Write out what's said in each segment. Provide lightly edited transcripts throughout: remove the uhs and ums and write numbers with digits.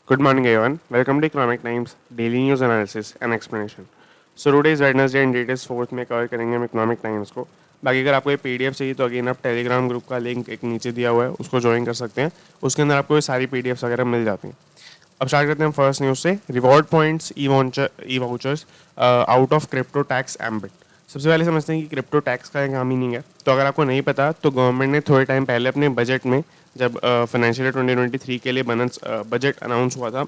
Good morning, everyone. Welcome to Economic Times Daily News Analysis and Explanation. So today is Wednesday and date is 4th में cover करेंगे हम economic times को. बाकी अगर आपको ये पीडीएफ चाहिए तो अगेन आप टेलीग्राम ग्रुप का लिंक एक नीचे दिया हुआ है, उसको ज्वाइन कर सकते हैं. उसके अंदर आपको ये सारी पीडीएफ्स वगैरह मिल जाती हैं. अब स्टार्ट करते हैं फर्स्ट न्यूज़ से. Reward points E vouchers out of crypto tax ambit. सबसे पहले समझते हैं कि क्रिप्टो टैक्स का क्या मीनिंग है. तो अगर आपको नहीं पता तो गवर्नमेंट ने थोड़े टाइम पहले अपने बजट में, जब फाइनेंशियल ईयर 2023 के लिए बजट अनाउंस हुआ था,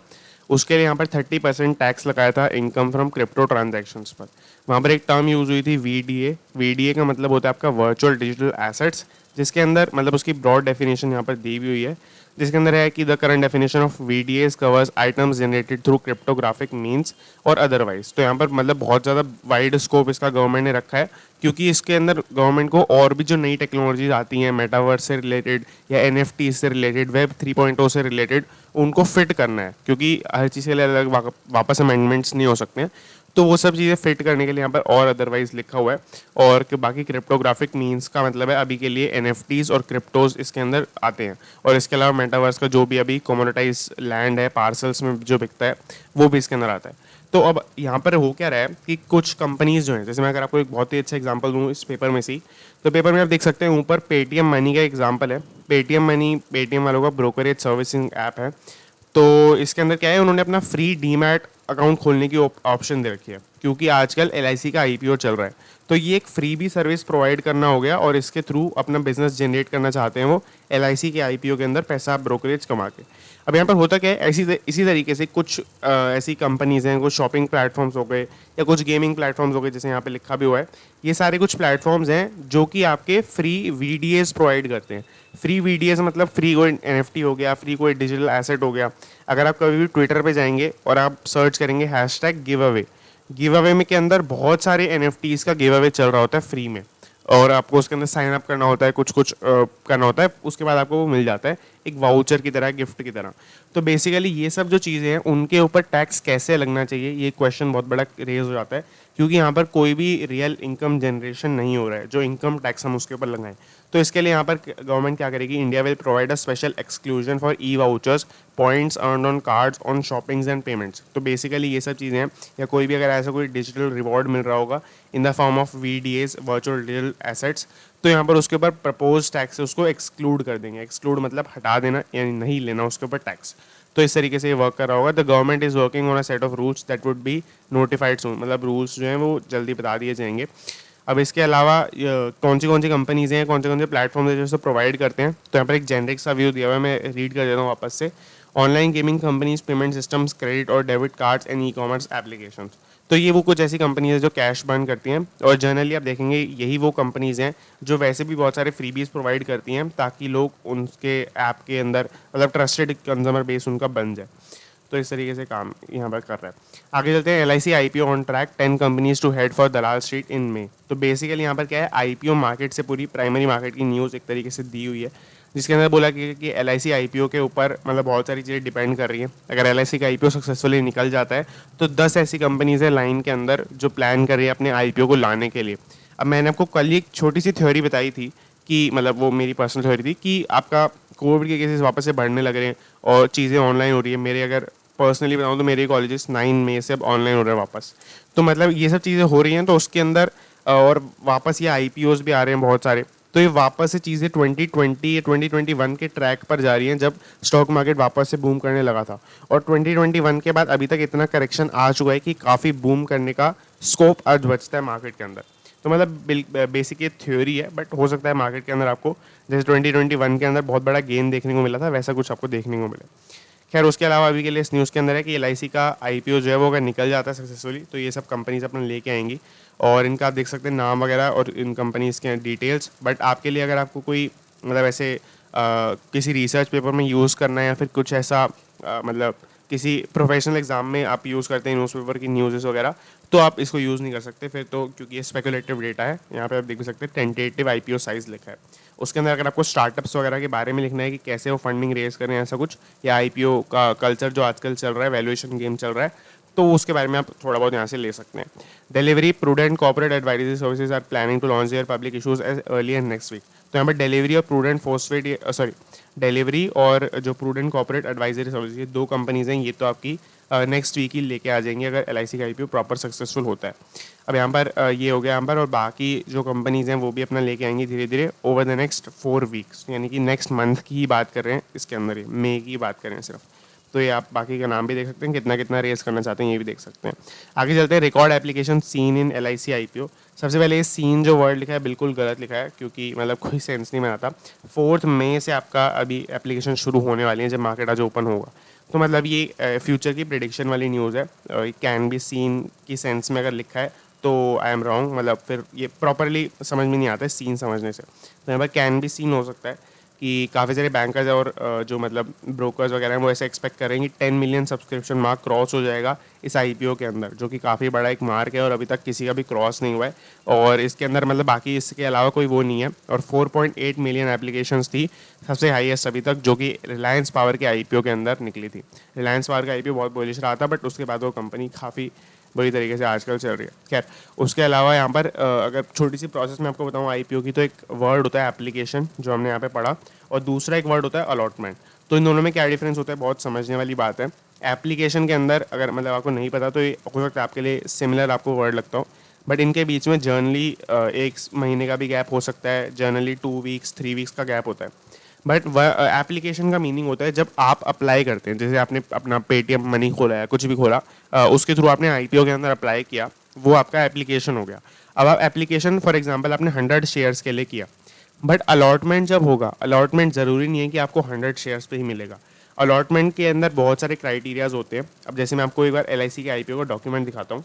उसके लिए यहाँ पर 30% टैक्स लगाया था इनकम फ्रॉम क्रिप्टो ट्रांजैक्शंस पर. वहाँ पर एक टर्म यूज़ हुई थी वीडीए. वीडीए का मतलब होता है आपका वर्चुअल डिजिटल एसेट्स, जिसके अंदर मतलब उसकी ब्रॉड डेफिनेशन यहाँ पर दी हुई है, जिसके अंदर है कि the current definition of VDS covers items generated through cryptographic means और अदरवाइज. तो यहाँ पर मतलब बहुत ज़्यादा वाइड स्कोप इसका गवर्नमेंट ने रखा है, क्योंकि इसके अंदर गवर्नमेंट को और भी जो नई टेक्नोलॉजीज आती हैं मेटावर्स से रिलेटेड या एनएफटी से रिलेटेड, वेब 3.0 से रिलेटेड, उनको फिट करना है. क्योंकि हर चीज़ के लिए अलग वापस अमेंडमेंट्स नहीं हो सकते हैं, तो वो सब चीज़ें फिट करने के लिए यहाँ पर और अदरवाइज लिखा हुआ है. और बाकी क्रिप्टोग्राफिक मीन्स का मतलब है अभी के लिए एनएफटीज और क्रिप्टोज इसके अंदर आते हैं. और इसके अलावा मेटावर्स का जो भी अभी कमोडिटाइज लैंड है पार्सल्स में जो बिकता है, वो भी इसके अंदर आता है. तो अब यहाँ पर हो क्या रहा है कि कुछ कंपनीज जो हैं, जैसे मैं अगर आपको एक बहुत ही अच्छा एग्जांपल दूँ इस पेपर में से, तो पेपर में आप देख सकते हैं ऊपर पेटीएम मनी का एग्जांपल है. पेटीएम मनी पेटीएम वालों का ब्रोकरेज सर्विसिंग ऐप है. तो इसके अंदर क्या है, उन्होंने अपना फ्री डीमैट अकाउंट खोलने की ऑप्शन दे रखी है, क्योंकि आजकल एलआईसी का आईपीओ चल रहा है. तो ये एक फ्री भी सर्विस प्रोवाइड करना हो गया, और इसके थ्रू अपना बिजनेस जनरेट करना चाहते हैं वो एलआईसी के आईपीओ के अंदर पैसा ब्रोकरेज कमा के. अब यहाँ पर होता क्या है, इसी तरीके से कुछ ऐसी कंपनीज हैं, कुछ शॉपिंग प्लेटफॉर्म्स हो गए या कुछ गेमिंग प्लेटफॉर्म्स हो गए, जैसे यहाँ पे लिखा भी हुआ है. ये सारे कुछ प्लेटफॉर्म्स हैं जो कि आपके फ्री वीडीएस प्रोवाइड करते हैं. फ्री वीडीएस मतलब फ्री कोई एनएफटी हो गया, फ्री कोई डिजिटल एसेट हो गया. अगर आप कभी भी ट्विटर पे जाएंगे और आप सर्च करेंगे hashtag give away, give away में के अंदर बहुत सारे एनएफटीज का गिव अवे चल रहा होता है फ्री में, और आपको उसके अंदर साइन अप करना होता है, कुछ कुछ करना होता है, उसके बाद आपको वो मिल जाता है एक वाउचर की तरह, गिफ्ट की तरह. तो बेसिकली ये सब जो चीज़ें हैं उनके ऊपर टैक्स कैसे लगना चाहिए, ये क्वेश्चन बहुत बड़ा रेज हो जाता है, क्योंकि यहाँ पर कोई भी रियल इनकम जनरेशन नहीं हो रहा है जो इनकम टैक्स हम उसके ऊपर लगाएं. तो इसके लिए यहाँ पर गवर्नमेंट क्या करेगी, India will provide a special exclusion for E vouchers points earn on cards on shoppings and payments. तो बेसिकली ये सब चीज़ें हैं, या कोई भी अगर ऐसा कोई डिजिटल रिवॉर्ड मिल रहा होगा in the form of VDS virtual digital assets, तो यहाँ पर उसके ऊपर प्रपोज टैक्स से उसको एक्सक्लूड कर देंगे. एक्सक्लूड मतलब हटा देना, यानी नहीं लेना उसके ऊपर टैक्स. तो इस तरीके से ये वर्क कर रहा होगा. The government is working on a set of rules that would be notified soon. मतलब रूल्स जो हैं वो जल्दी बता दिए जाएंगे. अब इसके अलावा कौन सी कंपनीज हैं, कौन से प्लेटफॉर्म है जो इसे प्रोवाइड करते हैं, तो यहाँ पर एक जेनरिक सा व्यू दिया हुआ है, मैं रीड कर देता हूँ वापस से. Online gaming companies, payment systems, credit और debit cards and e commerce applications. तो ये वो कुछ ऐसी कंपनीज है जो कैश बर्न करती हैं, और जनरली आप देखेंगे यही वो कंपनीज हैं जो वैसे भी बहुत सारे फ्रीबीज प्रोवाइड करती हैं, ताकि लोग उनके ऐप के अंदर मतलब ट्रस्टेड कंज्यूमर बेस उनका बन जाए. तो इस तरीके से काम यहाँ पर कर रहा है. आगे चलते हैं. LIC IPO on track, 10 companies to head for Dalal Street in May. तो बेसिकली यहाँ पर क्या है, आईपीओ मार्केट से पूरी प्राइमरी मार्केट की न्यूज़ एक तरीके से दी हुई है, जिसके अंदर बोला कि एलआईसी आईपीओ के ऊपर मतलब बहुत सारी चीज़ें डिपेंड कर रही हैं. अगर एलआईसी का आईपीओ सक्सेसफुली निकल जाता है तो 10 ऐसी कंपनीज है लाइन के अंदर जो प्लान कर रही है अपने आईपीओ को लाने के लिए. अब मैंने आपको कल ही एक छोटी सी थ्योरी बताई थी, कि मतलब वो मेरी पर्सनल थ्योरी थी, कि आपका कोविड के केसेस वापस से बढ़ने लग रहे हैं और चीज़ें ऑनलाइन हो रही है. मेरे अगर पर्सनली बताऊँ तो मेरे कॉलेजेस 9 मई से अब ऑनलाइन हो रहे हैं वापस. तो मतलब ये सब चीज़ें हो रही हैं, तो उसके अंदर और वापस ये आईपीओज भी आ रहे हैं बहुत सारे. तो ये वापस से चीज़ें 2020 या 2021 के ट्रैक पर जा रही हैं, जब स्टॉक मार्केट वापस से बूम करने लगा था. और 2021 के बाद अभी तक इतना करेक्शन आ चुका है कि काफ़ी बूम करने का स्कोप आज बचता है मार्केट के अंदर. तो मतलब बेसिक ये थ्योरी है, बट हो सकता है मार्केट के अंदर आपको जैसे 2021 के अंदर बहुत बड़ा गेन देखने को मिला था, वैसा कुछ आपको देखने को मिले. खैर उसके अलावा अभी के लिए इस न्यूज़ के अंदर है कि एलआईसी का आईपीओ जो है वो अगर निकल जाता है सक्सेसफुली, तो ये सब कंपनीज अपने लेके आएंगी, और इनका आप देख सकते हैं नाम वगैरह और इन कंपनीज के डिटेल्स. बट आपके लिए अगर आपको कोई मतलब ऐसे किसी रिसर्च पेपर में यूज़ करना है, या फिर कुछ ऐसा मतलब किसी प्रोफेशनल एग्जाम में आप यूज़ करते हैं न्यूज़पेपर की न्यूज़ वगैरह, तो आप इसको यूज़ नहीं कर सकते फिर तो, क्योंकि ये स्पेकुलेटिव डेटा है. यहाँ पे आप देख सकते हैं टेंटेटिव आईपीओ साइज लिखा है. उसके अंदर अगर आपको स्टार्टअप्स वगैरह के बारे में लिखना है कि कैसे वो फंडिंग रेज करें ऐसा कुछ, या आईपीओ का कल्चर जो आजकल चल रहा है, वैल्यूएशन गेम चल रहा है, तो उसके बारे में आप थोड़ा बहुत यहाँ से ले सकते हैं. Delivery prudent corporate advisory services are planning to launch their public issues as early and next week. तो यहाँ पर डिलीवरी और प्रूडेंट फोस्टफेट डिलीवरी और जो प्रूडेंट कॉर्पोरेट एडवाइजरी सर्विस, ये 2 कंपनीज हैं, ये तो आपकी नेक्स्ट वीक ही लेके आ जाएंगी अगर LIC का IPO प्रॉपर सक्सेसफुल होता है। अब यहाँ पर ये हो गया यहाँ पर, और बाकी जो कंपनीज हैं वो भी अपना लेके आएंगी धीरे धीरे ओवर द नेक्स्ट 4 वीक्स, यानी कि नेक्स्ट मंथ की ही बात कर रहे हैं इसके अंदर, ही मई की बात कर रहे हैं सिर्फ। तो ये आप बाकी का नाम भी देख सकते हैं, कितना कितना रेस करना चाहते हैं ये भी देख सकते हैं। आगे चलते हैं, record application seen in LIC IPO। सबसे पहले ये सीन जो वर्ड लिखा है बिल्कुल गलत लिखा है, क्योंकि मतलब कोई सेंस नहीं बनाता। 4 मई से आपका अभी एप्लीकेशन शुरू होने वाली है जब मार्केट आज ओपन होगा। तो मतलब ये फ्यूचर की प्रिडिक्शन वाली न्यूज़ है, कैन बी सीन की सेंस में अगर लिखा है तो आई एम रॉन्ग, मतलब फिर ये प्रॉपरली समझ में नहीं आता है सीन समझने से। तो यहाँ पर कैन बी सीन हो सकता है कि काफ़ी सारे बैंकर्स और जो मतलब ब्रोकर्स वगैरह हैं वो ऐसे एक्सपेक्ट कर रहे हैं कि 10 मिलियन सब्सक्रिप्शन मार्क क्रॉस हो जाएगा इस IPO के अंदर, जो कि काफ़ी बड़ा एक मार्क है और अभी तक किसी का भी क्रॉस नहीं हुआ है। और इसके अंदर मतलब बाकी इसके अलावा कोई वो नहीं है। और 4.8 मिलियन एप्लीकेशंस थी सबसे हाईएस्ट अभी तक, जो कि रिलायंस पावर के IPO के अंदर निकली थी। रिलायंस पावर का IPO बहुत बुलिश रहा था, बट उसके बाद वो कंपनी काफ़ी बुरी तरीके से आजकल चल रही है। खैर, उसके अलावा यहाँ पर अगर छोटी सी प्रोसेस में आपको बताऊँ IPO की, तो एक वर्ड होता है एप्लीकेशन जो हमने यहाँ पे पढ़ा, और दूसरा एक वर्ड होता है अलॉटमेंट। तो इन दोनों में क्या डिफरेंस होता है, बहुत समझने वाली बात है। एप्लीकेशन के अंदर अगर मतलब आपको नहीं पता तो ये हो सकता है आपके लिए सिमिलर आपको वर्ड लगता हो, बट इनके बीच में जर्नली 1 महीने का भी गैप हो सकता है, जर्नली 2 वीक्स 3 वीक्स का गैप होता है। बट एप्लीकेशन का मीनिंग होता है जब आप अप्लाई करते हैं, जैसे आपने अपना पेटीएम मनी खोला है, कुछ भी खोला, उसके थ्रू आपने IPO के अंदर अप्लाई किया, वो आपका एप्लीकेशन हो गया। अब आप एप्लीकेशन फॉर एग्जांपल आपने 100 शेयर्स के लिए किया, बट अलॉटमेंट जब होगा, अलॉटमेंट ज़रूरी नहीं है कि आपको 100 शेयर्स पे ही मिलेगा। अलॉटमेंट के अंदर बहुत सारे क्राइटेरियाज होते हैं। अब जैसे मैं आपको एक बार LIC के IPO का डॉक्यूमेंट दिखाता हूँ,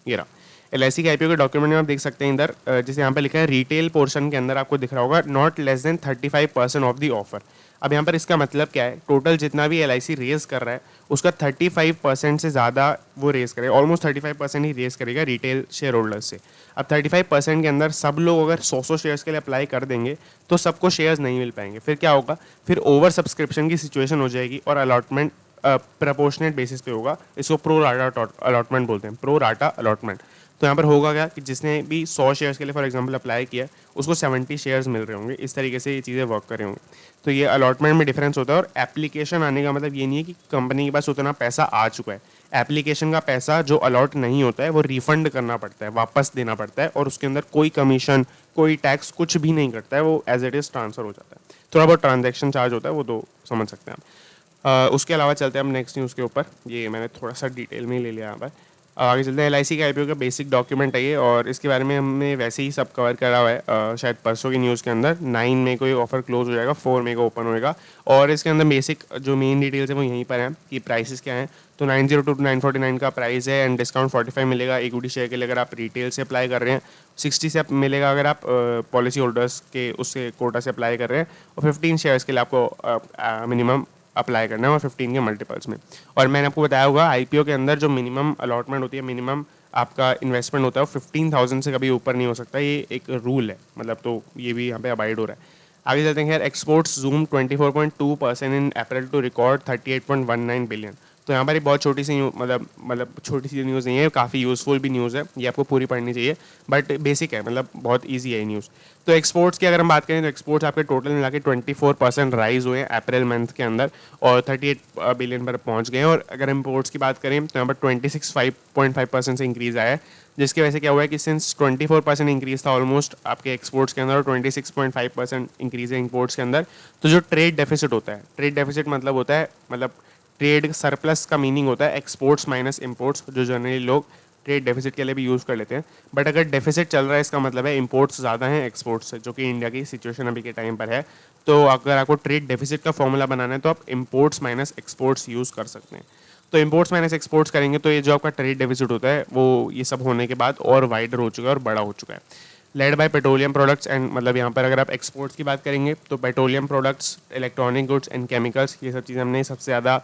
ये रहा। LIC के IPO के डॉक्यूमेंट में आप देख सकते हैं इधर, जैसे यहाँ पे लिखा है रिटेल पोर्शन के अंदर आपको दिख रहा होगा not less than 35% of the offer. अब यहाँ पर इसका मतलब क्या है, टोटल जितना भी LIC रेज कर रहा है उसका 35% से ज़्यादा वो रेज करेगा, ऑलमोस्ट 35% ही रेज करेगा रिटेल शेयर होल्डर्स से। अब 35% के अंदर सब लोग अगर 100 शेयर्स के लिए अप्लाई कर देंगे तो सबको शेयर्स नहीं मिल पाएंगे। फिर क्या होगा, फिर ओवर सब्सक्रिप्शन की सिचुएशन हो जाएगी और अलॉटमेंट प्रपोर्शनेट बेसिस पे होगा। इसको प्रो राटा अलॉटमेंट बोलते हैं, प्रो राटा अलॉटमेंट। तो यहाँ पर होगा क्या कि जिसने भी 100 शेयर्स के लिए फॉर एग्जांपल अप्लाई किया उसको 70 शेयर्स मिल रहे होंगे। इस तरीके से ये चीज़ें वर्क कर रही होंगी। तो ये अलॉटमेंट में डिफरेंस होता है। और एप्लीकेशन आने का मतलब ये नहीं है कि कंपनी के पास उतना पैसा आ चुका है। एप्लीकेशन का पैसा जो अलॉट नहीं होता है वो रिफंड करना पड़ता है, वापस देना पड़ता है, और उसके अंदर कोई कमीशन कोई टैक्स कुछ भी नहीं करता है, वो एज इट इज़ ट्रांसफर हो जाता है। थोड़ा बहुत ट्रांजेक्शन चार्ज होता है, वो तो समझ सकते हैं आप। उसके अलावा चलते हैं हम नेक्स्ट न्यूज़ के ऊपर। ये मैंने थोड़ा सा डिटेल में ही ले लिया यहाँ पर। आगे चलते हैं, LIC का IPO का बेसिक डॉक्यूमेंट है ये, और इसके बारे में हमने वैसे ही सब कवर करा हुआ है शायद परसों की न्यूज़ के अंदर। 9 मई को ये ऑफर क्लोज हो जाएगा, 4 मई को ओपन होएगा। और इसके अंदर बेसिक जो मेन डिटेल्स है वो यहीं पर हैं कि प्राइसेस क्या हैं। तो 902 to 949 का प्राइस है, एंड डिस्काउंट 45 मिलेगा इक्विटी शेयर के लिए अगर आप रिटेल से अप्लाई कर रहे हैं। 60 से मिलेगा अगर आप पॉलिसी होल्डर्स के उससे कोटा से अप्लाई कर रहे हैं, और 15 शेयर्स के लिए आपको मिनिमम अप्लाई करना है, और 15 के मल्टीपल्स में। और मैंने आपको बताया होगा IPO के अंदर जो मिनिमम अलॉटमेंट होती है, मिनिमम आपका इन्वेस्टमेंट होता है, वो 15,000 से कभी ऊपर नहीं हो सकता। ये एक रूल है, मतलब तो ये भी यहाँ पे अबाइड हो रहा है। आगे चलते हैं, खैर exports zoom 24.2% in April to record 38.19 billion. तो यहाँ पर एक बहुत छोटी सी मतलब छोटी सी न्यूज़ नहीं है, काफ़ी यूज़फुल भी न्यूज़ है, ये आपको पूरी पढ़नी चाहिए, बट बेसिक है, मतलब बहुत ईजी है ये न्यूज़। तो एक्सपोर्ट्स की अगर हम बात करें तो एक्सपोर्ट्स आपके टोटल मिला के 24% राइज हुए हैं अप्रैल मंथ के अंदर, और 38 बिलियन पर पहुंच गए हैं। और अगर इम्पोर्ट्स की बात करें तो यहाँ पर 26.5% से इंक्रीज़ आया है, जिसकी वजह से क्या हुआ है कि सिंस 24% इंक्रीज़ था ऑलमोस्ट आपके एक्सपोर्ट्स के अंदर, और 26.5% इंक्रीज़ है इम्पोर्ट्स के अंदर। तो जो ट्रेड डेफिसिट होता है, ट्रेड डेफिसिट मतलब होता है, मतलब ट्रेड सरप्लस का मीनिंग होता है एक्सपोर्ट्स माइनस इम्पोर्ट्स, जो जनरली लोग ट्रेड डेफिसिट के लिए भी यूज़ कर लेते हैं। बट अगर डेफिसिट चल रहा है इसका मतलब है इम्पोर्ट्स ज़्यादा हैं एक्सपोर्ट्स से, जो कि इंडिया की सिचुएशन अभी के टाइम पर है। तो अगर आपको ट्रेड डेफिसिट का फॉर्मूला बनाना है तो आप इम्पोर्ट्स माइनस एक्सपोर्ट्स यूज़ कर सकते हैं। तो इम्पोर्ट्स माइनस एक्सपोर्ट्स करेंगे तो ये जो आपका ट्रेड डेफिसिट होता है वो ये सब होने के बाद और वाइडर हो चुका है और बड़ा हो चुका है। Led by petroleum products and, मतलब यहाँ पर अगर आप एक्सपोर्ट्स की बात करेंगे तो petroleum products, electronic goods and chemicals, ये सब चीज़ें हमने सबसे ज़्यादा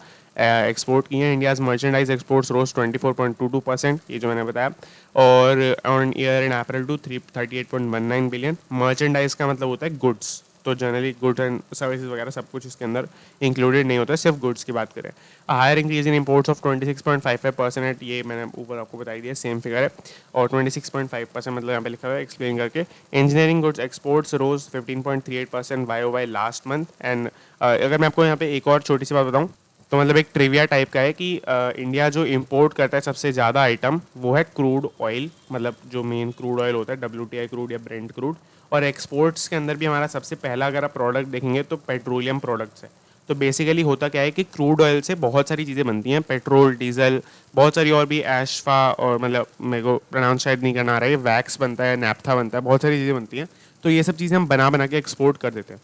एक्सपोर्ट की हैं। इंडियाज़ मर्चेंडाइज एक्सपोर्ट्स रोज 24.22%, ये जो मैंने बताया, और on year in April to 38.19 billion. Merchandise का मतलब होता है गुड्स, तो जनरली गुड्स एंड सर्विसेज वगैरह सब कुछ इसके अंदर इंक्लूडेड नहीं होता है, सिर्फ गुड्स की बात करें। Higher increase in imports of 26.55%, ये मैंने ऊपर आपको बताई दिया, सेम फिगर है। और 26.5% मतलब यहाँ पे लिखा हुआ है एक्सप्लेन करके। Engineering goods exports rose 15.38% YOY last month. And अगर मैं आपको यहाँ पे एक और छोटी सी बात बताऊँ तो मतलब एक ट्रिविया टाइप का है कि इंडिया जो इंपोर्ट करता है सबसे ज़्यादा आइटम वो है क्रूड ऑयल, मतलब जो मेन क्रूड ऑयल होता है WTI क्रूड या ब्रेंट क्रूड। और एक्सपोर्ट्स के अंदर भी हमारा सबसे पहला अगर आप प्रोडक्ट देखेंगे तो पेट्रोलियम प्रोडक्ट्स है। तो बेसिकली होता क्या है कि क्रूड ऑयल से बहुत सारी चीज़ें बनती हैं, पेट्रोल, डीजल, बहुत सारी और भी, एशफा, और मतलब मेरे को प्रोनाउंस शायद नहीं करना आ रहा है, वैक्स बनता है, नैप्था बनता है, बहुत सारी चीज़ें बनती हैं। तो ये सब चीज़ें हम बना बना के एक्सपोर्ट कर देते हैं।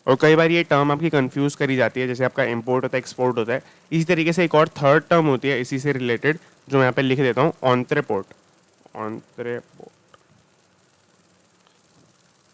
और कई बार ये टर्म आपकी कंफ्यूज करी जाती है, जैसे आपका इंपोर्ट होता है, एक्सपोर्ट होता है। इसी तरीके से एक और थर्ड टर्म होती है इसी से रिलेटेड, जो मैं यहाँ पे लिख देता हूँ, ऑन्ट्रेपोर्ट। ऑन्ट्रेपोर्ट।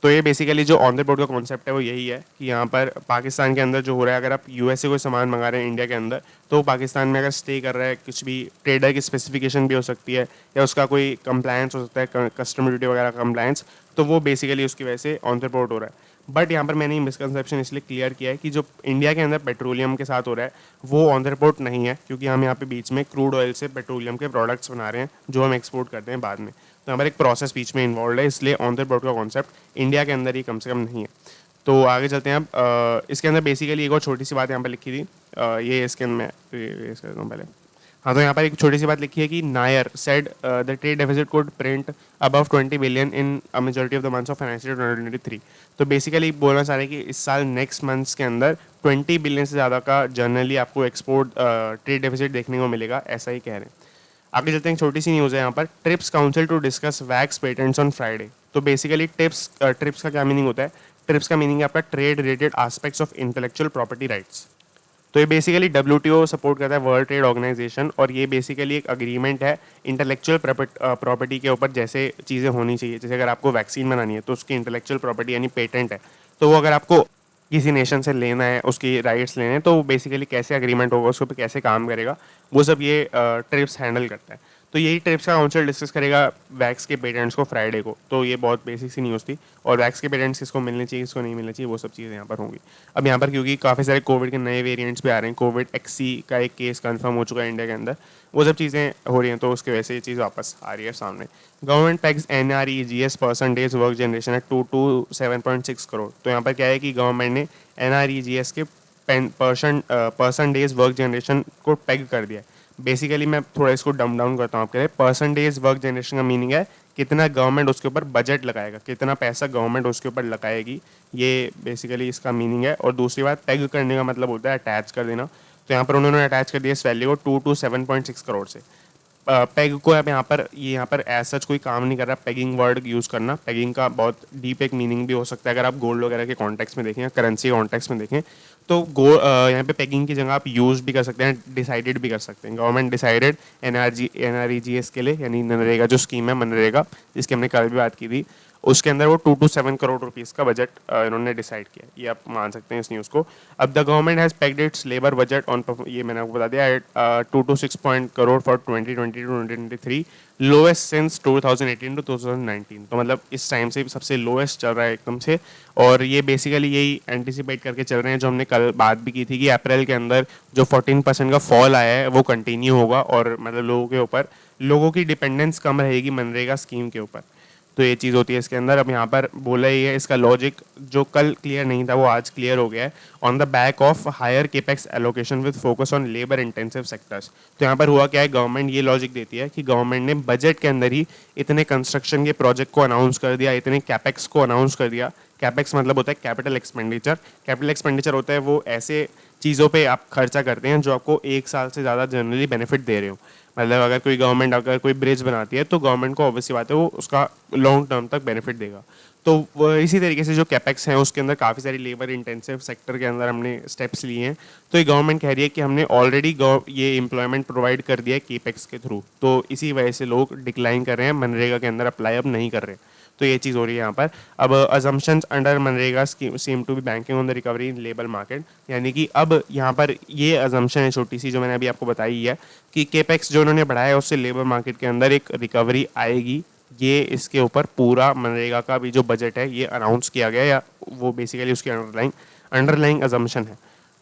तो ये बेसिकली जो ऑन द बोर्ड का कॉन्सेप्ट है वो यही है कि यहाँ पर पाकिस्तान के अंदर जो हो रहा है, अगर आप US से कोई सामान मंगा रहे हैं इंडिया के अंदर, तो पाकिस्तान में अगर स्टे कर रहा है, कुछ भी ट्रेडर की स्पेसिफिकेशन भी हो सकती है या उसका कोई कंप्लायंस हो सकता है, कस्टम ड्यूटी वगैरह कंप्लायंस, तो वो बेसिकली उसकी वजह से ऑन द बोर्ड हो रहा है। बट यहाँ पर मैंने ये मिसकंसेप्शन इसलिए क्लियर किया है कि जो इंडिया के अंदर पेट्रोलियम के साथ हो रहा है वो ऑन द रिपोर्ट नहीं है, क्योंकि हम यहाँ पे बीच में क्रूड ऑयल से पेट्रोलियम के प्रोडक्ट्स बना रहे हैं जो हम एक्सपोर्ट करते हैं बाद में। तो यहाँ पर एक प्रोसेस बीच में इन्वॉल्व है, इसलिए ऑन द बोर्ड का कॉन्सेप्ट इंडिया के अंदर ही कम से कम नहीं है। तो आगे चलते हैं अब। इसके अंदर बेसिकली एक और छोटी सी बात यहाँ पर लिखी थी, ये इसके अंदर पहले। हाँ, तो यहाँ पर एक छोटी सी बात लिखी है कि Nair said the trade deficit could print above 20 billion in a majority of the months of financial 2023। तो बेसिकली बोलना चाह रहे हैं कि इस साल नेक्स्ट मंथ्स के अंदर 20 बिलियन से ज़्यादा का जनरली आपको एक्सपोर्ट ट्रेड डेफिसिट देखने को मिलेगा, ऐसा ही कह रहे हैं। आगे चलते हैं, छोटी सी न्यूज़ है यहाँ पर, TRIPS council to discuss vax patents on Friday. तो बेसिकली ट्रिप्स का क्या मीनिंग होता है? ट्रिप्स का मीनिंग है आपका trade related aspects of intellectual property rights. तो ये बेसिकली WTO सपोर्ट करता है, वर्ल्ड ट्रेड ऑर्गेनाइजेशन, और ये बेसिकली एक अग्रीमेंट है इंटेलेक्चुअल प्रॉपर्टी के ऊपर, जैसे चीज़ें होनी चाहिए। जैसे अगर आपको वैक्सीन बनानी है तो उसकी इंटेलेक्चुअल प्रॉपर्टी यानी पेटेंट है, तो वो अगर आपको किसी नेशन से लेना है, उसकी राइट्स लेने हैं, तो वो बेसिकली कैसे अग्रीमेंट होगा, उसके ऊपर कैसे काम करेगा, वो सब ये ट्रिप्स हैंडल करता है। तो यही ट्रिप्स का काउंसिल डिस्कस करेगा वैक्स के पेटेंट्स को फ्राइडे को। तो ये बहुत बेसिक सी न्यूज़ थी, और वैक्स के पेटेंट्स किसको मिलने चाहिए, किसको नहीं मिलना चाहिए, वो सब चीज़ें यहाँ पर होंगी। अब यहाँ पर क्योंकि काफ़ी सारे कोविड के नए वेरिएंट्स भी आ रहे हैं, कोविड XC का एक केस कंफर्म हो चुका है इंडिया के अंदर, वो सब चीज़ें हो रही हैं, तो उसकी वजह से ये चीज़ वापस आ रही है सामने। Government PACS NREGS percentage work generation है 2 to 7.6 करोड़। तो यहाँ पर क्या है कि गवर्नमेंट ने NREGS के परसेंटेज वर्क जनरेशन को पैग कर दिया है। बेसिकली मैं थोड़ा इसको डम डाउन करता हूँ आपके लिए। परसेंटेज वर्क जनरेशन का मीनिंग है कितना गवर्नमेंट उसके ऊपर बजट लगाएगा, कितना पैसा गवर्नमेंट उसके ऊपर लगाएगी, ये बेसिकली इसका मीनिंग है। और दूसरी बात, पैग करने का मतलब होता है अटैच कर देना। तो यहाँ पर उन्होंने अटैच कर दिया इस वैल्यू को 2 to 7.6 करोड़ से। पैग को अब यहाँ पर एज सच कोई काम नहीं कर रहा पैगिंग वर्ड यूज़ करना। पैगिंग का बहुत डीप एक मीनिंग भी हो सकता है, अगर आप गोल्ड वगैरह के कॉन्टेक्स्ट में देखें या करेंसी कॉन्टेक्स्ट में देखें, तो यहाँ पे पैगिंग की जगह आप यूज भी कर सकते हैं, डिसाइडेड भी कर सकते हैं। गवर्नमेंट डिसाइडेड NREGS के लिए, यानी मनरेगा जो स्कीम है मनरेगा, जिसकी हमने कल भी बात की थी, उसके अंदर वो 2 to 7 करोड़ रुपीस का बजट इन्होंने डिसाइड किया। ये आप मान सकते हैं इस न्यूज़ को। अब the government has pegged it's labour budget on, ये मैंने आपको बता दिया, 2 to 6 crore for 2020 to 2023, lowest since 2018 to 2019। तो मतलब इस टाइम से सबसे लोएस्ट चल रहा है एकदम से। और ये बेसिकली यही एंटिसिपेट करके चल रहे हैं, जो हमने कल बात भी की थी कि अप्रैल के अंदर जो 14% का फॉल आया है वो कंटिन्यू होगा, और मतलब लोगों की डिपेंडेंस कम रहेगी मनरेगा स्कीम के ऊपर। तो ये चीज़ होती है इसके अंदर। अब यहाँ पर बोला ही है, इसका लॉजिक जो कल क्लियर नहीं था वो आज क्लियर हो गया है, on the back of higher capex allocation with focus on labour intensive sectors. तो यहाँ पर हुआ क्या है, गवर्नमेंट ये लॉजिक देती है कि गवर्नमेंट ने बजट के अंदर ही इतने कंस्ट्रक्शन के प्रोजेक्ट को अनाउंस कर दिया, इतने कैपेक्स को अनाउंस कर दिया। कैपेक्स मतलब होता है कैपिटल एक्सपेंडिचर। कैपिटल एक्सपेंडिचर होता है वो ऐसे चीज़ों पे आप खर्चा करते हैं जो आपको 1 साल से ज़्यादा जनरली बेनिफिट दे रहे हो। मतलब अगर कोई गवर्नमेंट अगर कोई ब्रिज बनाती है तो गवर्नमेंट को ऑब्वियसली बात है वो उसका लॉन्ग टर्म तक बेनिफिट देगा। तो इसी तरीके से जो कैपेक्स हैं उसके अंदर काफ़ी सारी लेबर इंटेंसिव सेक्टर के अंदर हमने स्टेप्स लिए हैं। तो ये गवर्नमेंट कह रही है कि हमने ऑलरेडी ये एम्प्लॉयमेंट प्रोवाइड कर दिया है केपेक्स के थ्रू, तो इसी वजह से लोग डिक्लाइन कर रहे हैं, मनरेगा के अंदर अप्लाई अब नहीं कर रहे। तो ये चीज़ हो रही है यहाँ पर। अब अजम्पशंस अंडर मनरेगा seem to be banking on the recovery in labour market, यानी कि अब यहाँ पर ये अजम्पशन है छोटी सी जो मैंने अभी आपको बताई है कि केपेक्स जो उन्होंने बढ़ाया है उससे लेबर मार्केट के अंदर एक रिकवरी आएगी। ये इसके ऊपर पूरा मनरेगा का भी जो बजट है ये अनाउंस किया गया, या वो बेसिकली उसकी अंडरलाइंग अजम्पशन है।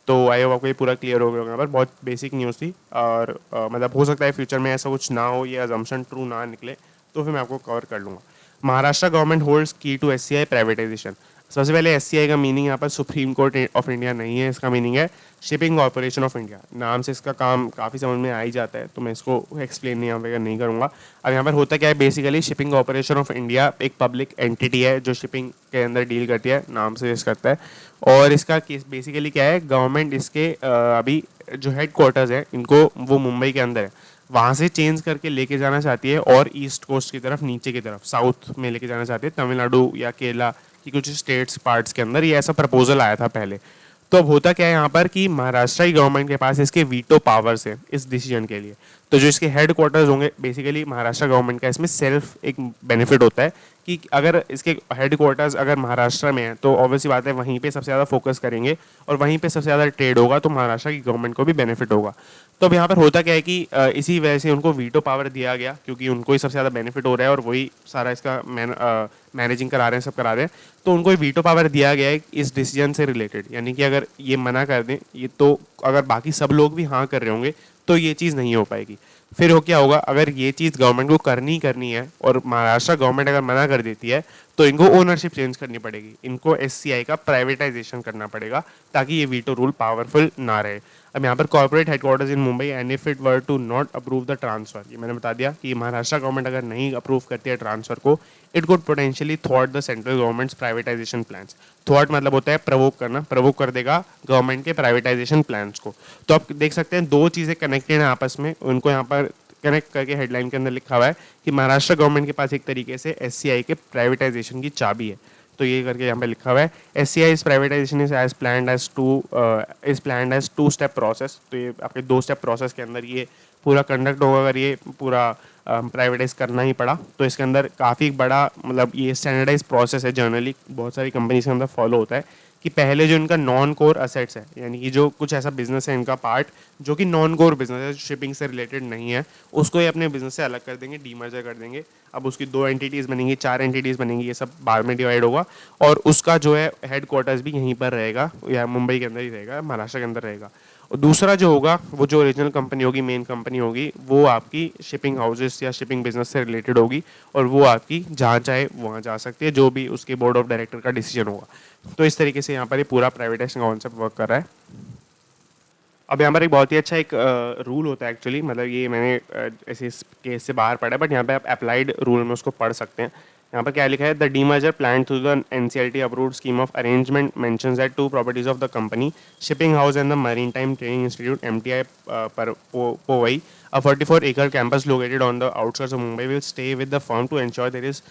तो आई होप आपको ये पूरा क्लियर हो गया होगा। यहाँ पर बहुत बेसिक न्यूज़ थी, और मतलब हो सकता है फ्यूचर में ऐसा कुछ ना हो, ये अजम्पशन ट्रू ना निकले, तो फिर मैं आपको कवर कर लूँगा। महाराष्ट्र गवर्नमेंट होल्ड्स की टू एससीआई प्राइवेटाइजेशन। सबसे पहले एससीआई का मीनिंग यहाँ पर सुप्रीम कोर्ट ऑफ इंडिया नहीं है, इसका मीनिंग है शिपिंग कॉर्पोरेशन ऑफ इंडिया। नाम से इसका काम काफ़ी समझ में आ ही जाता है, तो मैं इसको एक्सप्लेन यहाँ पे नहीं करूँगा। अब यहाँ पर होता क्या है, basically shipping corporation of India एक पब्लिक एंटिटी है जो शिपिंग के अंदर डील करती है, नाम से इस करता है। और इसका केस बेसिकली क्या है, गवर्नमेंट इसके अभी जो हेड क्वार्टर्स है इनको वो मुंबई के अंदर है, वहाँ से चेंज करके लेके जाना चाहती है और ईस्ट कोस्ट की तरफ, नीचे की तरफ साउथ में लेके जाना चाहती है, तमिलनाडु या केरला की कुछ स्टेट्स पार्ट्स के अंदर। ये ऐसा प्रपोजल आया था पहले। तो अब होता क्या है यहाँ पर कि महाराष्ट्र की गवर्नमेंट के पास इसके वीटो पावर्स है इस डिसीजन के लिए। तो जो इसके हेड क्वार्टर्स होंगे, बेसिकली महाराष्ट्र गवर्नमेंट का इसमें सेल्फ एक बेनिफिट होता है कि अगर इसके हेड क्वार्टर्स अगर महाराष्ट्र में है तो ऑब्वियसली बात है वहीं पे सबसे ज़्यादा फोकस करेंगे, और वहीं पे सबसे ज़्यादा ट्रेड होगा, तो महाराष्ट्र की गवर्नमेंट को भी बेनिफिट होगा। तो अब यहाँ पर होता क्या है कि इसी वजह से उनको वीटो पावर दिया गया, क्योंकि उनको ही सबसे ज़्यादा बेनिफिट हो रहा है और वही सारा इसका मैनेजिंग करा रहे हैं, सब करा रहे हैं। तो उनको वीटो पावर दिया गया है इस डिसीजन से रिलेटेड, यानी कि अगर ये मना कर दें ये, तो अगर बाकी सब लोग भी हाँ कर रहे होंगे तो ये चीज़ नहीं हो पाएगी। फिर हो क्या होगा, अगर ये चीज़ गवर्नमेंट को करनी है और महाराष्ट्र गवर्नमेंट अगर मना कर देती है, तो इनको ओनरशिप चेंज करनी पड़ेगी, इनको एससीआई का प्राइवेटाइजेशन करना पड़ेगा, ताकि ये वीटो रूल पावरफुल ना रहे। अब यहाँ पर corporate headquarters in Mumbai, and if it were to not approve the transfer, ये मैंने बता दिया कि महाराष्ट्र गवर्नमेंट अगर नहीं अप्रूव करती है ट्रांसफर को, इट कुड पोटेंशियली थ्वाट the central government's privatisation plans. थ्वाट मतलब होता है प्रवोक करना, प्रवोक कर देगा गवर्नमेंट के प्राइवेटाइजेशन प्लान्स को। तो आप देख सकते हैं दो चीज़ें कनेक्टेड हैं आपस में, उनको यहाँ पर कनेक्ट करके हेडलाइन के अंदर लिखा हुआ है कि महाराष्ट्र गवर्नमेंट के पास एक तरीके से एससीआई के प्राइवेटाइजेशन की चाबी है। तो ये करके यहाँ पे लिखा हुआ है, SCI is privatisation is planned as two step process. तो ये आपके दो स्टेप प्रोसेस के अंदर ये पूरा कंडक्ट होगा। अगर ये पूरा प्राइवेटाइज करना ही पड़ा तो इसके अंदर काफ़ी बड़ा, मतलब ये स्टैंडर्डाइज प्रोसेस है, जनरली बहुत सारी कंपनीज के अंदर फॉलो होता है कि पहले जो इनका नॉन कोर असेट्स है, यानी कि जो कुछ ऐसा बिजनेस है इनका पार्ट जो कि नॉन कोर बिजनेस है, शिपिंग से रिलेटेड नहीं है, उसको ये अपने बिजनेस से अलग कर देंगे, डीमर्जर कर देंगे। अब उसकी 2 एंटिटीज़ बनेंगी, 4 एंटिटीज़ बनेंगी, ये सब बाद में डिवाइड होगा, और उसका जो है हेड क्वार्टर्स भी यहीं पर रहेगा, या मुंबई के अंदर ही रहेगा, महाराष्ट्र के अंदर रहेगा। और दूसरा जो होगा, वो जो ओरिजिनल कंपनी होगी, मेन कंपनी होगी, वो आपकी शिपिंग हाउसेस या शिपिंग बिजनेस से रिलेटेड होगी, और वो आपकी जहाँ चाहे वहाँ जा सकती है, जो भी उसके बोर्ड ऑफ डायरेक्टर का डिसीजन होगा। तो इस तरीके से यहाँ पर ये पूरा प्राइवेटाइजेशन कॉन्सेप्ट वर्क कर रहा है। अब यहाँ पर एक बहुत ही अच्छा एक रूल होता है एक्चुअली, मतलब ये मैंने ऐसे इस केस से बाहर पढ़ा है, बट यहाँ पे आप अप्लाइड रूल में उसको पढ़ सकते हैं। यहाँ पर क्या लिखा है, the demerger plan through the NCLT approved scheme of arrangement mentions that two properties of the company Shipping House and the Maritime Training Institute MTI पर Powai, a 44-acre campus located on the outskirts of Mumbai will stay with the firm to ensure there is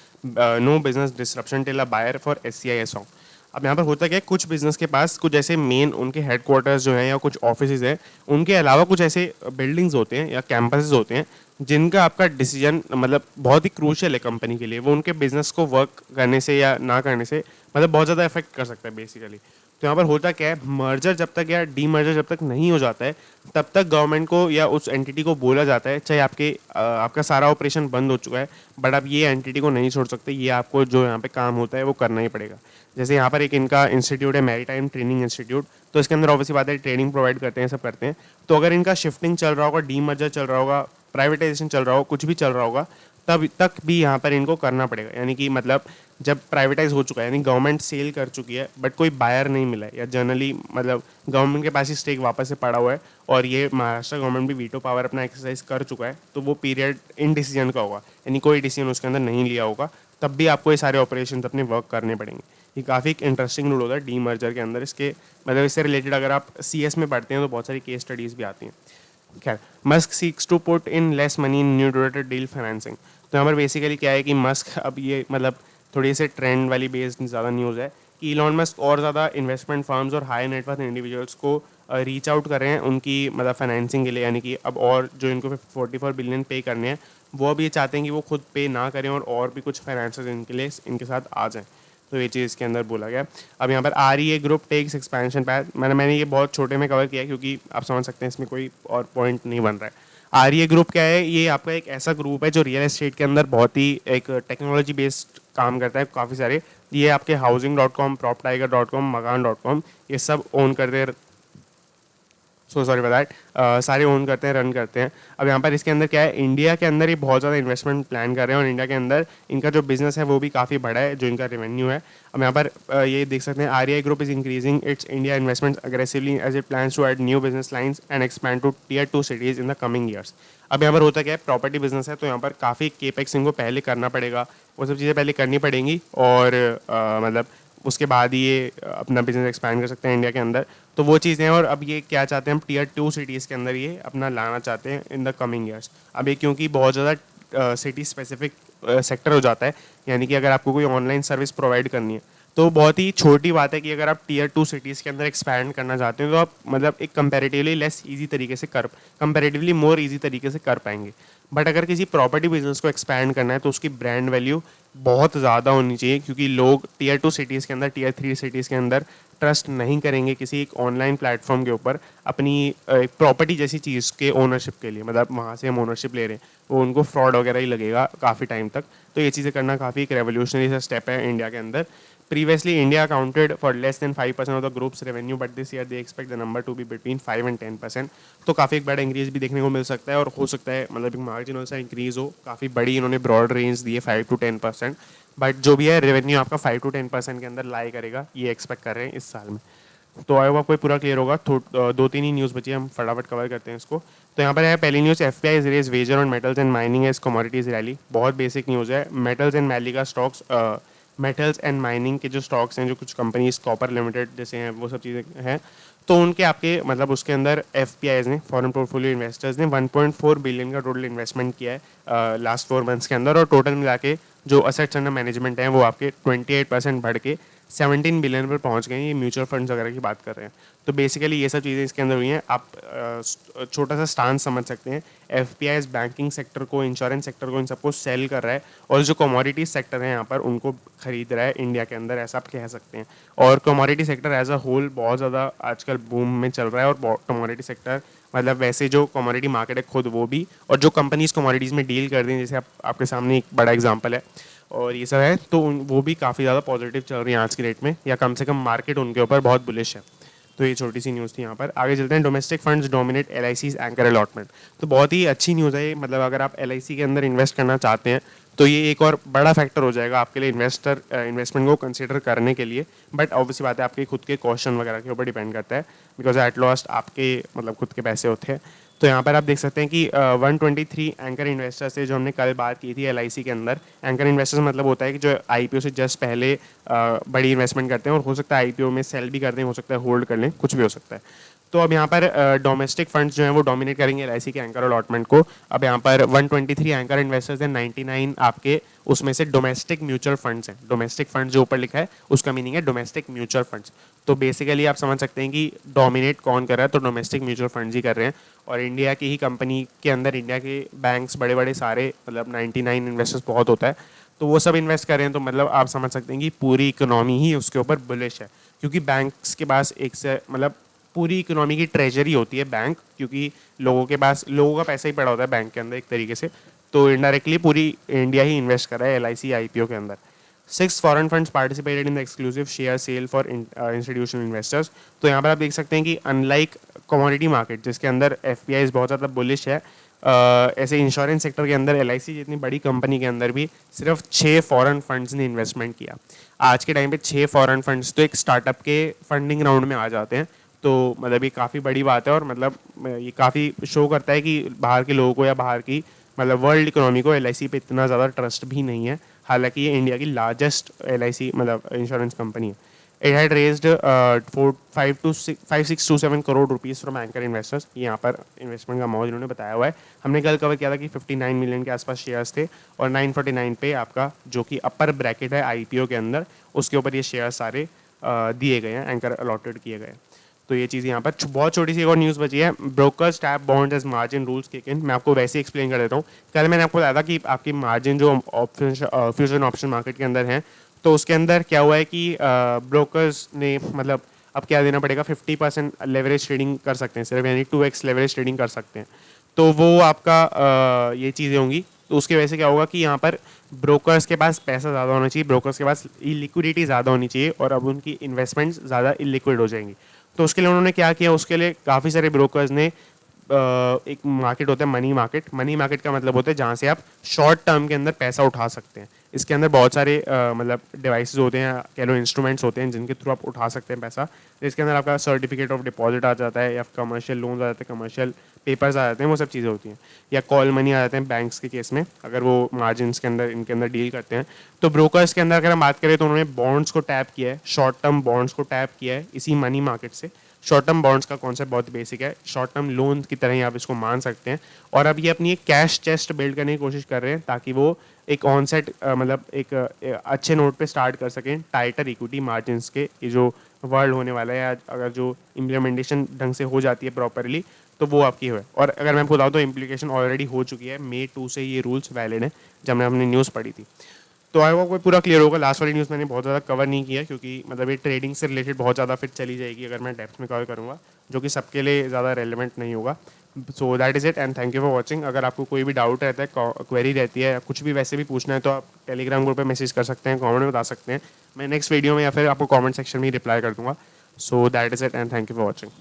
no business disruption till a buyer for SCI is found। अब यहाँ पर होता क्या है, कुछ business के पास कुछ ऐसे मेन उनके हेडक्वार्टर्स जो हैं या कुछ ऑफिसेज हैं, उनके अलावा कुछ ऐसे बिल्डिंग्स होते हैं या कैंपसेस होते हैं जिनका आपका डिसीजन मतलब बहुत ही क्रूशियल है कंपनी के लिए, वो उनके बिजनेस को वर्क करने से या ना करने से मतलब बहुत ज़्यादा इफेक्ट कर सकता है बेसिकली। तो यहाँ पर होता क्या है, मर्जर जब तक या डी मर्जर जब तक नहीं हो जाता है, तब तक गवर्नमेंट को या उस एंटिटी को बोला जाता है, चाहे आपका सारा ऑपरेशन बंद हो चुका है, बट आप ये एंटिटी को नहीं छोड़ सकते, ये आपको जो यहाँ पे काम होता है वो करना ही पड़ेगा। जैसे यहाँ पर एक इनका इंस्टीट्यूट है, मैरीटाइम ट्रेनिंग इंस्टीट्यूट, तो इसके अंदर ऑब्वियसली बात है ट्रेनिंग प्रोवाइड करते हैं, सब करते हैं। तो अगर इनका शिफ्टिंग चल रहा होगा, डी मर्जर चल रहा होगा, प्राइवेटाइजेशन चल रहा होगा, कुछ भी चल रहा होगा, तब तक भी यहाँ पर इनको करना पड़ेगा। यानी कि मतलब जब प्राइवेटाइज हो चुका है, यानी गवर्नमेंट सेल कर चुकी है, बट कोई बायर नहीं मिला है, या जनरली मतलब गवर्नमेंट के पास ही स्टेक वापस से पड़ा हुआ है, और ये महाराष्ट्र गवर्नमेंट भी वीटो पावर अपना एक्सरसाइज कर चुका है, तो वो पीरियड इन डिसीजन का होगा, यानी कोई डिसीजन उसके अंदर नहीं लिया होगा, तब भी आपको ये सारे ऑपरेशन अपने वर्क करने पड़ेंगे। ये काफ़ी इंटरेस्टिंग रूल होता है डी मर्जर के अंदर। इसके मतलब इससे रिलेटेड अगर आप CS में पढ़ते हैं तो बहुत सारी केस स्टडीज़ भी आती हैं। खैर, Musk seeks to put in less money in new donated deal financing. तो यहाँ पर बेसिकली क्या है कि मस्क, अब ये मतलब थोड़ी से ट्रेंड वाली बेस्ड ज़्यादा न्यूज़ है कि इलॉन मस्क और ज़्यादा इन्वेस्टमेंट फर्म्स और हाई नेटवर्थ इंडिविजुअल्स को रीच आउट कर रहे हैं उनकी मतलब फाइनेंसिंग के लिए, यानी कि अब और जो इनको 44 बिलियन पे करने हैं, वो अब ये चाहते हैं कि वो खुद पे ना करें और भी कुछ फाइनेंसर्स इनके लिए इनके साथ आ जाएँ। तो ये चीज़ इसके अंदर बोला गया। अब यहाँ पर REA group takes expansion path, मैंने ये बहुत छोटे में कवर किया है क्योंकि आप समझ सकते हैं इसमें कोई और पॉइंट नहीं बन रहा है। आर्य ग्रुप क्या है, ये आपका एक ऐसा ग्रुप है जो रियल एस्टेट के अंदर बहुत ही एक टेक्नोलॉजी बेस्ड काम करता है काफ़ी सारे। ये आपके housing.com, proptiger.com, makaan.com ये सब ओन करते हैं, सो सॉरी फॉर दैट, सारे ओन करते हैं, रन करते हैं। अब यहाँ पर इसके अंदर क्या है, इंडिया के अंदर ये बहुत ज़्यादा इन्वेस्टमेंट प्लान कर रहे हैं और इंडिया के अंदर इनका जो बिजनेस है वो भी काफ़ी बड़ा है, जो इनका रेवेन्यू है। अब यहाँ पर ये देख सकते हैं, REI group is increasing its India investment aggressively as it plans to add new business lines and expand to tier 2 cities in the coming years. अब यहाँ पर होता क्या है, प्रॉपर्टी बिजनेस है तो यहाँ पर काफ़ी केपेक्स इनको पहले करना पड़ेगा, वो सब चीज़ें पहले करनी पड़ेंगी और मतलब उसके बाद ही ये अपना बिजनेस एक्सपैंड कर सकते हैं इंडिया के अंदर। तो वो चीज़ें हैं, और अब ये क्या चाहते हैं, हम टियर 2 सिटीज़ के अंदर ये अपना लाना चाहते हैं इन द कमिंग ईयर्स। अब ये क्योंकि बहुत ज़्यादा सिटी स्पेसिफिक सेक्टर हो जाता है, यानी कि अगर आपको कोई ऑनलाइन सर्विस प्रोवाइड करनी है तो बहुत ही छोटी बात है कि अगर आप टियर 2 सिटीज़ के अंदर एक्सपैंड करना चाहते हो तो आप मतलब एक कंपैरेटिवली लेस ईजी तरीके से कर, कंपैरेटिवली मोर ईजी तरीके से कर पाएंगे। बट अगर किसी प्रॉपर्टी बिजनेस को एक्सपैंड करना है तो उसकी ब्रांड वैल्यू बहुत ज़्यादा होनी चाहिए, क्योंकि लोग टियर 2 सिटीज़ के अंदर, टियर 3 सिटीज़ के अंदर ट्रस्ट नहीं करेंगे किसी एक ऑनलाइन प्लेटफॉर्म के ऊपर अपनी एक प्रॉपर्टी जैसी चीज़ के ओनरशिप के लिए। मतलब वहाँ से हम ओनरशिप ले रहे हैं, वो उनको फ्रॉड वगैरह ही लगेगा काफ़ी टाइम तक। तो ये चीज़ें करना काफ़ी एक रेवोल्यूशनरी सा स्टेप है इंडिया के अंदर। Previously, India accounted for less than 5% of the group's revenue, but this year they expect the number to be between 5 and 10%. तो काफ़ी एक बड़ा इंक्रीज भी देखने को मिल सकता है, और हो सकता है मतलब एक मार्जिनल सा इंक्रीज हो, काफ़ी बड़ी इन्होंने ब्रॉड रेंज दी है 5 to 10%, बट जो भी है रेवेन्यू आपका 5 to 10% के अंदर लाई करेगा, ये एक्सपेक्ट कर रहे हैं इस साल में। तो आई होप आपको पूरा क्लियर होगा। 2-3 ही न्यूज़ बची है, हम फटाफट कवर करते हैं इसको। तो यहाँ पर है पहली news, FPI is raise wager on metals and mining as commodities rally. बहुत बेसिक न्यूज़ है। मेटल्स एंड मैली का स्टॉक्स, मेटल्स एंड माइनिंग के जो स्टॉक्स हैं, जो कुछ कंपनीज कॉपर लिमिटेड जैसे हैं, वो सब चीज़ें हैं, तो उनके आपके मतलब उसके अंदर एफपीआईज ने, फॉरेन पोर्टफोलियो इन्वेस्टर्स ने 1.4 बिलियन का टोटल इन्वेस्टमेंट किया है लास्ट 4 मंथ्स के अंदर, और टोटल मिला के जो असेट्स अंडर मैनेजमेंट हैं वो आपके 28% बढ़ के 17 बिलियन पर पहुंच गए हैं। ये म्यूचुअल फंड्स वगैरह की बात कर रहे हैं। तो बेसिकली ये सब चीज़ें इसके अंदर हुई हैं। आप छोटा सा स्टांस समझ सकते हैं, एफपीआईज बैंकिंग सेक्टर को, इंश्योरेंस सेक्टर को, इन सबको सेल कर रहा है, और जो कमोडिटी सेक्टर है यहाँ पर उनको खरीद रहा है इंडिया के अंदर, ऐसा आप कह सकते हैं। और commodity sector as a whole बहुत ज़्यादा आजकल बूम में चल रहा है, और कमोडिटी सेक्टर मतलब वैसे जो कमोडिटी मार्केट है खुद वो भी, और जो कंपनीज कमोडिटीज़ में डील कर रही हैं, जैसे आपके सामने एक बड़ा एग्जांपल है और ये सब है, तो वो भी काफ़ी ज़्यादा पॉजिटिव चल रही है आज की रेट में, या कम से कम मार्केट उनके ऊपर बहुत बुलिश है। तो ये छोटी सी न्यूज़ थी यहाँ पर। आगे चलते हैं, domestic funds dominate LIC's anchor allotment. तो बहुत ही अच्छी न्यूज़ है ये। मतलब अगर आप एलआईसी के अंदर इन्वेस्ट करना चाहते हैं तो ये एक और बड़ा फैक्टर हो जाएगा आपके लिए इन्वेस्टमेंट को कंसिडर करने के लिए। बट ऑब्वियसली बात है, आपके खुद के क्वेश्चन वगैरह के ऊपर डिपेंड करता है, बिकॉज एट लास्ट आपके मतलब खुद के पैसे होते हैं। तो यहाँ पर आप देख सकते हैं कि 123 एंकर इन्वेस्टर्स से जो हमने कल बात की थी एलआईसी के अंदर। एंकर इन्वेस्टर्स मतलब होता है कि जो आईपीओ से जस्ट पहले बड़ी इन्वेस्टमेंट करते हैं, और हो सकता है आईपीओ में सेल भी कर दें, हो सकता है होल्ड कर लें, कुछ भी हो सकता है। तो अब यहाँ पर डोमेस्टिक फंड्स जो हैं वो डोमिनेट करेंगे एलआईसी के एंकर अलॉटमेंट को। अब यहाँ पर 123 एंकर इन्वेस्टर्स हैं, 99 आपके उसमें से डोमेस्टिक म्यूचुअल फंड्स हैं। डोमेस्टिक फंड्स जो ऊपर लिखा है उसका मीनिंग है डोमेस्टिक म्यूचुअल फंड्स। तो बेसिकली आप समझ सकते हैं कि डोमिनेट कौन कर रहा है, तो डोमेस्टिक म्यूचुअल फंड्स ही कर रहे हैं। और इंडिया की ही कंपनी के अंदर इंडिया के बैंक्स बड़े बड़े सारे, मतलब 99 इन्वेस्टर्स बहुत होता है, तो वो सब इन्वेस्ट कर रहे हैं। तो मतलब आप समझ सकते हैं कि पूरी इकोनॉमी ही उसके ऊपर बुलिश है, क्योंकि बैंक्स के पास एक से मतलब पूरी इकोनॉमी की ट्रेजरी होती है बैंक, क्योंकि लोगों के पास लोगों का पैसा ही पड़ा होता है बैंक के अंदर एक तरीके से। तो इनडायरेक्टली पूरी इंडिया ही इन्वेस्ट कर रहा है एलआईसी आईपीओ के अंदर। 6 foreign funds participated in the exclusive share sale for institutional investors. तो यहाँ पर आप देख सकते हैं कि अनलाइक कमोडिटी मार्केट जिसके अंदर एफपीआई बहुत ज़्यादा बुलिश है, ऐसे इंश्योरेंस सेक्टर के अंदर एलआईसी जितनी बड़ी कंपनी के अंदर भी सिर्फ 6 फॉरेन फंड्स ने इन्वेस्टमेंट किया। आज के टाइम पे 6 फॉरेन फंड्स तो एक स्टार्टअप के फंडिंग राउंड में आ जाते हैं। तो मतलब ये काफ़ी बड़ी बात है, और मतलब ये काफ़ी शो करता है कि बाहर के लोगों को या बाहर की मतलब वर्ल्ड इकोनॉमी को एलआईसी पे इतना ज़्यादा ट्रस्ट भी नहीं है। हालांकि ये इंडिया की लार्जेस्ट एलआईसी मतलब इंश्योरेंस कंपनी है। It had raised 5,627 crore rupees from anchor investors. यहाँ पर इन्वेस्टमेंट का अमाउंट इन्होंने बताया हुआ है। हमने कल कवर किया था कि 59 मिलियन के आसपास शेयर्स थे, और 949 पे आपका जो कि अपर ब्रैकेट है आईपीओ के अंदर, उसके ऊपर ये शेयर सारे दिए गए हैं, एंकर अलॉटेड किए गए हैं। तो ये चीज़ यहाँ पर बहुत छोटी सी एक और न्यूज़ बची है, brokers tap bonds as margin rules kick in. मैं आपको वैसे ही एक्सप्लेन कर देता हूँ। कल मैंने आपको बताया था कि आपकी मार्जिन जो फ्यूचर ऑप्शन मार्केट के अंदर है, तो उसके अंदर क्या हुआ है कि ब्रोकर्स ने मतलब अब क्या देना पड़ेगा, 50% लेवरेज ट्रेडिंग कर सकते हैं सिर्फ, यानी 2x लेवरेज ट्रेडिंग कर सकते हैं। तो वो आपका ये चीज़ें होंगी। तो उसकी वजह से क्या होगा कि यहाँ पर ब्रोकर्स के पास पैसा ज़्यादा होना चाहिए, ब्रोकर्स के पास लिक्विडिटी ज़्यादा होनी चाहिए, और अब उनकी इन्वेस्टमेंट्स ज़्यादा इलिक्विड हो जाएंगी। तो उसके लिए उन्होंने क्या किया, उसके लिए काफ़ी सारे ब्रोकर्स ने एक मार्केट होता है मनी मार्केट। मनी मार्केट का मतलब होता है जहाँ से आप शॉर्ट टर्म के अंदर पैसा उठा सकते हैं। इसके अंदर बहुत सारे मतलब डिवाइसेस होते हैं, कह लो इंस्ट्रूमेंट्स होते हैं जिनके थ्रू आप उठा सकते हैं पैसा। इसके अंदर आपका सर्टिफिकेट ऑफ डिपॉजिट आ जाता है, या कमर्शियल लोन्स आ जाते हैं, कमर्शियल पेपर्स आ जाते हैं, वो सब चीज़ें होती हैं, या कॉल मनी आ जाते हैं बैंक्स के केस में, अगर वो मार्जिन के अंदर इनके अंदर डील करते हैं। तो ब्रोकर्स के अंदर अगर हम बात करें तो उन्होंने बॉन्ड्स को टैप किया है, शॉर्ट टर्म बॉन्ड्स को टैप किया है इसी मनी मार्केट से। शॉर्ट टर्म बॉन्ड्स का कॉन्सेप्ट बहुत बेसिक है, शॉर्ट टर्म लोन की तरह ही आप इसको मान सकते हैं। और अब ये अपनी एक कैश चेस्ट बिल्ड करने की कोशिश कर रहे हैं ताकि वो एक ऑनसेट मतलब एक अच्छे नोट पे स्टार्ट कर सकें टाइटर इक्विटी मार्जिन्स के। ये जो वर्ल्ड होने वाला है, या अगर जो इम्प्लीमेंटेशन ढंग से हो जाती है प्रॉपरली, तो वो आपकी है। और अगर मैं आपको बताऊँ तो इम्प्लीकेशन ऑलरेडी हो चुकी है, May 2 से ये रूल्स वैलिड हैं, जब मैं अपनी न्यूज़ पढ़ी थी। तो आई होप पूरा क्लियर होगा। लास्ट वाली न्यूज़ मैंने बहुत ज़्यादा कवर नहीं किया, क्योंकि मतलब ये ट्रेडिंग से रिलेटेड बहुत ज़्यादा फिर चली जाएगी अगर मैं डेप्थ में कवर करूँगा, जो कि सबके लिए ज़्यादा रेलिवेंट नहीं होगा। So that is it, and thank you for watching. अगर आपको कोई भी डाउट रहता है, क्वेरी रहती है, या कुछ भी वैसे भी पूछना है, तो आप टेलीग्राम ग्रुप पे मैसेज कर सकते हैं, कमेंट में बता सकते हैं। मैं नेक्स्ट वीडियो में या फिर आपको कमेंट सेक्शन में ही रिप्लाई कर दूँगा। So that is it, and thank you for watching.